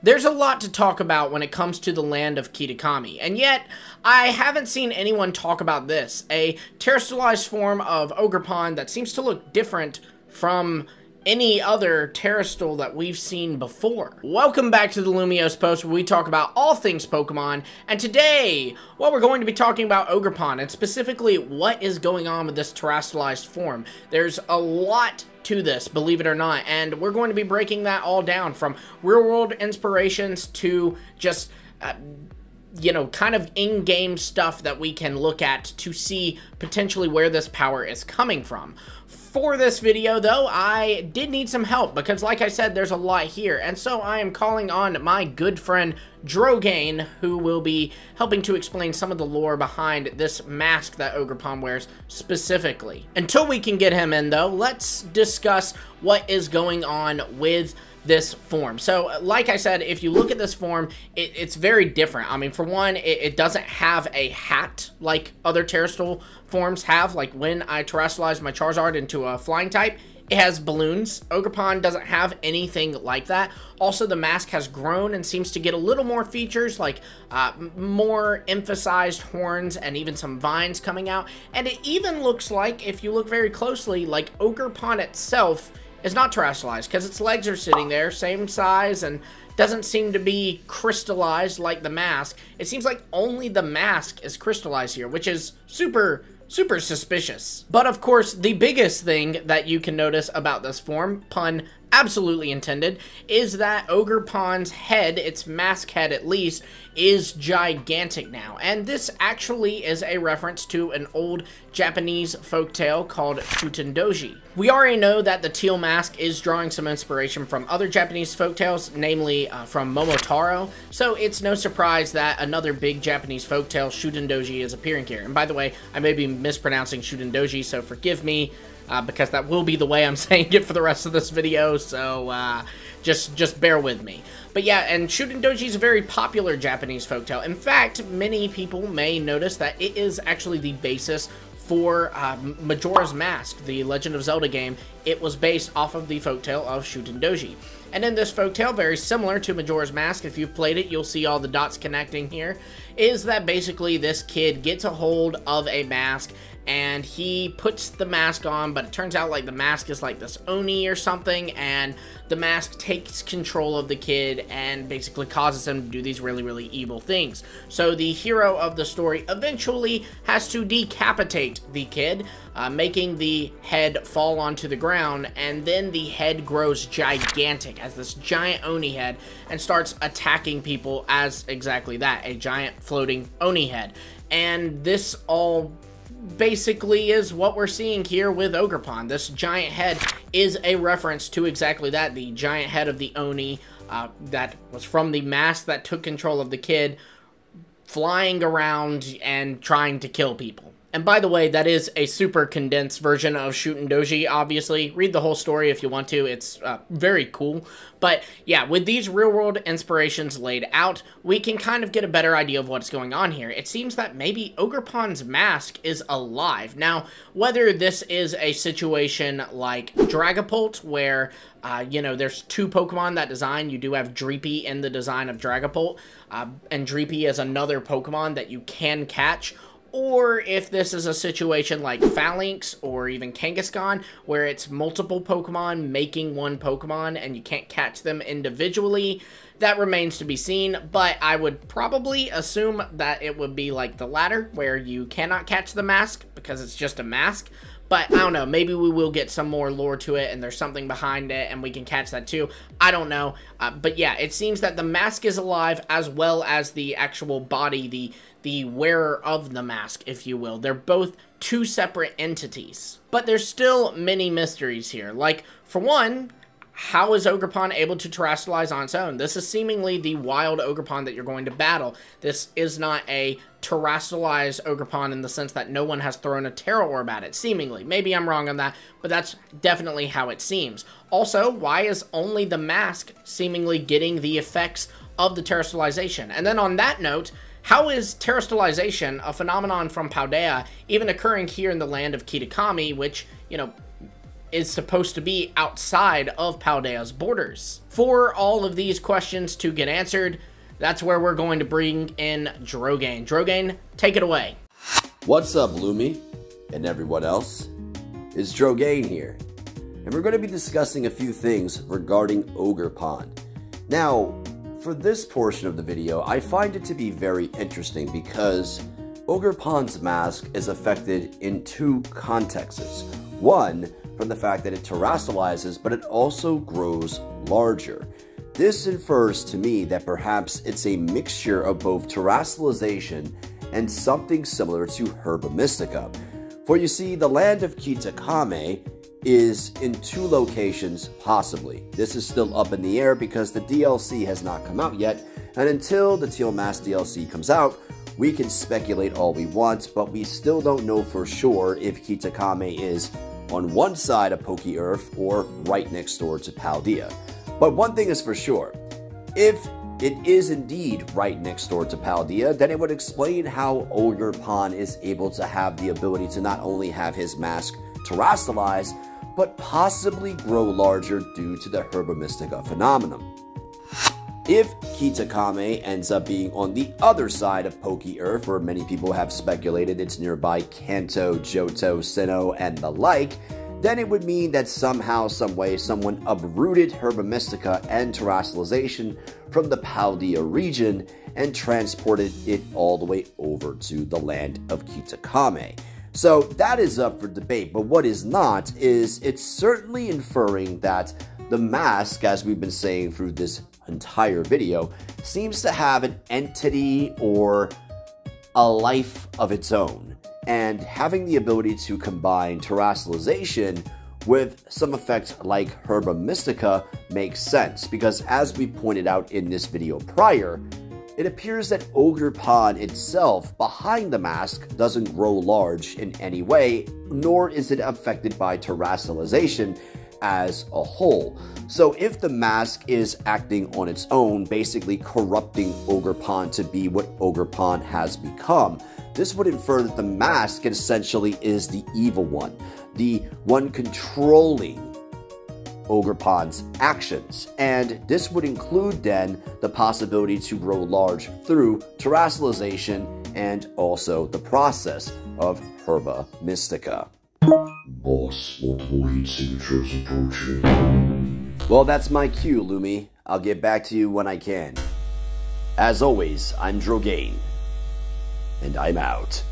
There's a lot to talk about when it comes to the land of Kitakami, and yet I haven't seen anyone talk about this, a terrestrialized form of Ogerpon that seems to look different from any other terrestrial that we've seen before. Welcome back to the Lumiose Post, where we talk about all things Pokemon, and today, well, we're going to be talking about Ogerpon, and specifically what is going on with this terrestrialized form. There's a lot to this, believe it or not, and we're going to be breaking that all down, from real-world inspirations to just you know, kind of in-game stuff that we can look at to see potentially where this power is coming from. For this video, though, I did need some help because, like I said, there's a lot here, and so I am calling on my good friend Drogane, who will be helping to explain some of the lore behind this mask that Ogerpon wears specifically. Until we can get him in, though, let's discuss what is going on with this form. So, like I said, if you look at this form, it's very different. I mean, for one, it doesn't have a hat like other terrestrial forms have. Like when I terrestrialized my Charizard into a flying type, it has balloons. Ogerpon doesn't have anything like that. Also, the mask has grown and seems to get a little more features, like more emphasized horns and even some vines coming out. And it even looks like, if you look very closely, like Ogerpon itself is not terrestrialized, because its legs are sitting there, same size, and doesn't seem to be crystallized like the mask. It seems like only the mask is crystallized here, which is super suspicious. But of course, the biggest thing that you can notice about this form, pun absolutely intended, is that Ogerpon's head, its mask head at least, is gigantic now. And this actually is a reference to an old Japanese folktale called Shutendoji. We already know that the teal mask is drawing some inspiration from other Japanese folktales, namely from Momotaro, so it's no surprise that another big Japanese folktale, Shutendoji, is appearing here. And by the way, I may be mispronouncing Shutendoji, so forgive me, because that will be the way I'm saying it for the rest of this video, so just bear with me. But yeah, and Shutendoji is a very popular Japanese folktale. In fact, many people may notice that it is actually the basis for Majora's Mask, the Legend of Zelda game. It was based off of the folktale of Shutendoji. And in this folktale, very similar to Majora's Mask, if you've played it, you'll see all the dots connecting here, is that basically this kid gets a hold of a mask and he puts the mask on, but it turns out like the mask is like this Oni or something, and the mask takes control of the kid and basically causes him to do these really evil things. So the hero of the story eventually has to decapitate the kid, making the head fall onto the ground, and then the head grows gigantic as this giant Oni head and starts attacking people as exactly that, a giant floating Oni head. And this all basically is what we're seeing here with Ogerpon. This giant head is a reference to exactly that, the giant head of the Oni that was from the mask that took control of the kid, flying around and trying to kill people. And by the way, that is a super condensed version of Shutendoji, obviously. Read the whole story if you want to. It's very cool. But yeah, with these real-world inspirations laid out, we can kind of get a better idea of what's going on here. It seems that maybe Ogerpon's mask is alive. Now, whether this is a situation like Dragapult, where you know, there's two Pokemon that design. You do have Dreepy in the design of Dragapult, and Dreepy is another Pokemon that you can catch. Or if this is a situation like Phalanx or even Kangaskhan, where it's multiple Pokemon making one Pokemon and you can't catch them individually, that remains to be seen. But I would probably assume that it would be like the latter, where you cannot catch the mask because it's just a mask. But I don't know, maybe we will get some more lore to it and there's something behind it and we can catch that too. I don't know. But yeah, it seems that the mask is alive, as well as the actual body, the wearer of the mask, if you will. They're both two separate entities. But there's still many mysteries here. Like, for one, how is Ogerpon able to terrestrialize on its own? This is seemingly the wild Ogerpon that you're going to battle. This is not a terrestrialized Ogerpon in the sense that no one has thrown a Terra Orb at it, seemingly. Maybe I'm wrong on that, but that's definitely how it seems. Also, why is only the mask seemingly getting the effects of the terrestrialization? And then on that note, how is terrestrialization, a phenomenon from Paldea, even occurring here in the land of Kitakami, which, you know, is supposed to be outside of Paldea's borders? For all of these questions to get answered, that's where we're going to bring in Drogane. Drogane, take it away. What's up, Lumi and everyone else? It's Drogane here, and we're going to be discussing a few things regarding Ogerpon. Now, for this portion of the video, I find it to be very interesting because Ogerpon's mask is affected in two contexts. One, from the fact that it terastallizes, but it also grows larger. This infers to me that perhaps it's a mixture of both terastallization and something similar to Herba Mystica. For you see, the land of Kitakame is in two locations, possibly. This is still up in the air because the DLC has not come out yet, and until the Teal Mask DLC comes out, we can speculate all we want, but we still don't know for sure if Kitakame is on one side of Poke Earth or right next door to Paldea. But one thing is for sure, if it is indeed right next door to Paldea, then it would explain how Ogerpon is able to have the ability to not only have his mask terastallize, but possibly grow larger due to the Herba Mystica phenomenon. If Kitakame ends up being on the other side of Poke Earth, where many people have speculated it's nearby Kanto, Johto, Sinnoh, and the like, then it would mean that somehow, someway, someone uprooted Herba Mystica and terastallization from the Paldea region and transported it all the way over to the land of Kitakame. So that is up for debate, but what is not is it's certainly inferring that the mask, as we've been saying through this entire video, seems to have an entity or a life of its own, and having the ability to combine terastallization with some effects like Herba Mystica makes sense, because as we pointed out in this video prior, it appears that Ogerpon itself, behind the mask, doesn't grow large in any way, nor is it affected by terastallization as a whole. So if the mask is acting on its own, basically corrupting Ogerpon to be what Ogerpon has become, this would infer that the mask essentially is the evil one, the one controlling Ogerpon's actions, and this would include then the possibility to grow large through terastallization and also the process of Herba Mystica. Boss, multiple heat signatures approaching. Well, that's my cue, Lumi. I'll get back to you when I can. As always, I'm Drogane, and I'm out.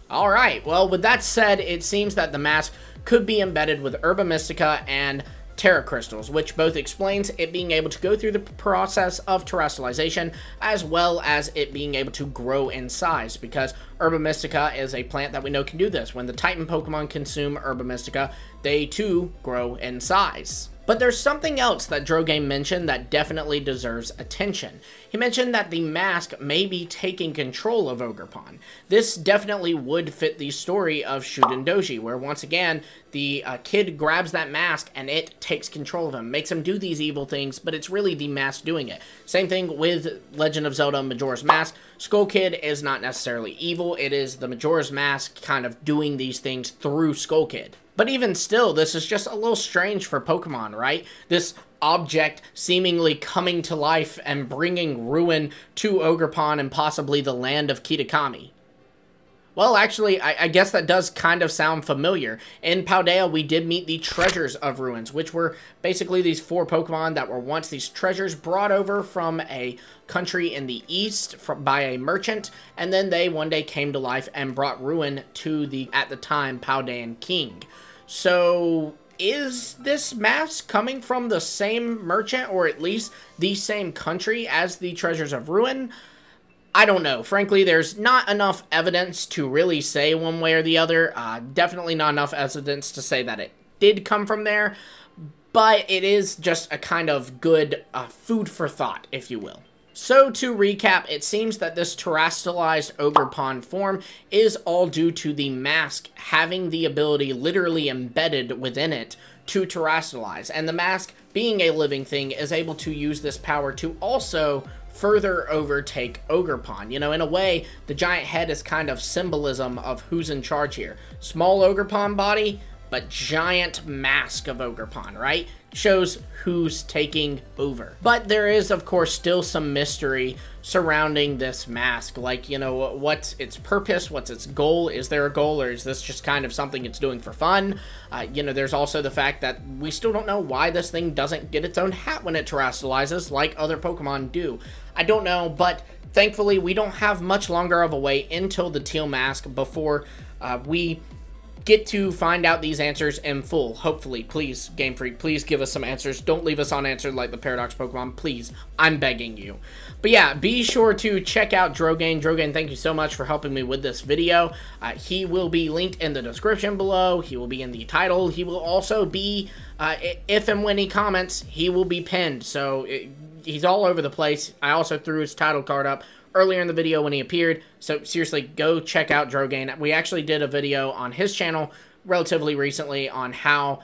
Alright, well, with that said, it seems that the mask could be embedded with Herba Mystica and Terra Crystals, which both explains it being able to go through the process of terastallization, as well as it being able to grow in size, because Herba Mystica is a plant that we know can do this. When the Titan Pokemon consume Herba Mystica, they too grow in size. But there's something else that Drogane mentioned that definitely deserves attention. He mentioned that the mask may be taking control of Ogerpon. This definitely would fit the story of Shuden Doji, where once again, the kid grabs that mask and it takes control of him, makes him do these evil things, but it's really the mask doing it. Same thing with Legend of Zelda Majora's Mask. Skull Kid is not necessarily evil, it is the Majora's Mask kind of doing these things through Skull Kid. But even still, this is just a little strange for Pokemon, right? This object seemingly coming to life and bringing ruin to Ogerpon and possibly the land of Kitakami. Well, actually, I guess that does kind of sound familiar. In Paldea, we did meet the Treasures of Ruins, which were basically these 4 Pokemon that were once these treasures brought over from a country in the east by a merchant, and then they one day came to life and brought ruin to the, at the time, Paldean king. So, is this mask coming from the same merchant, or at least the same country as the Treasures of Ruin? I don't know. Frankly, there's not enough evidence to really say one way or the other. Definitely not enough evidence to say that it did come from there, but it is just a kind of good food for thought, if you will. So to recap, it seems that this terastallized Ogerpon form is all due to the mask having the ability literally embedded within it to terastallize, and the mask, being a living thing, is able to use this power to also further overtake Ogerpon. You know, in a way, the giant head is kind of symbolism of who's in charge here. Small Ogerpon body, but giant mask of Ogerpon, right? Shows who's taking over. But there is, of course, still some mystery surrounding this mask. Like, you know, what's its purpose? What's its goal? Is there a goal, or is this just kind of something it's doing for fun? You know, there's also the fact that we still don't know why this thing doesn't get its own hat when it terrestrializes like other Pokemon do. I don't know, but thankfully we don't have much longer of a wait until the teal mask before we get to find out these answers in full. Hopefully, please, GameFreak, please give us some answers. Don't leave us unanswered like the Paradox Pokemon, please. I'm begging you. But yeah, be sure to check out Drogane. Drogane, thank you so much for helping me with this video. He will be linked in the description below. He will be in the title. He will also be, if and when he comments, he will be pinned. So he's all over the place. I also threw his title card up earlier in the video when he appeared, so seriously, go check out Drogane. We actually did a video on his channel relatively recently on how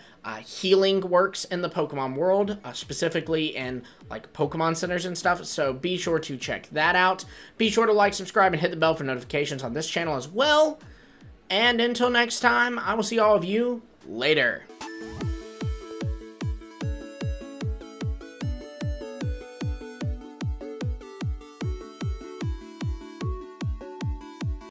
healing works in the Pokemon world, specifically in like Pokemon centers and stuff, so be sure to check that out. Be sure to like, subscribe, and hit the bell for notifications on this channel as well. And until next time, I will see all of you later.